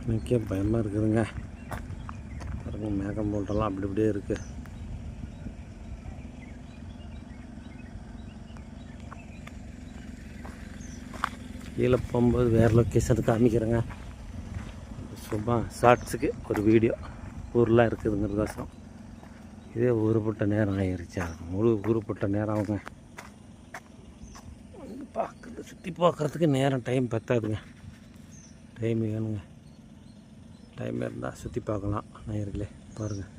எனக்கே பயமாக இருக்குதுங்க. பாருங்க, மேகம் மூட்டெல்லாம் அப்படி இப்படியே இருக்குது. கீழே போகும்போது வேறு லொக்கேஷன் காமிக்கிறேங்க. சும்மா ஷார்ட்ஸுக்கு ஒரு வீடியோ ஊரெலாம் இருக்குதுங்கிறதாசம். இதே ஊருப்பட்ட நேரம் ஆகிருச்சா, முழு ஊருப்பட்ட நேரம் ஆகுங்க. பார்க்குறது சுற்றி பார்க்குறதுக்கு நேரம் டைம் பத்தாதுங்க. டைம் வேணுங்க. டைம் இருந்தால் சுற்றி பார்க்கலாம் நேயர்களே. பாருங்கள்.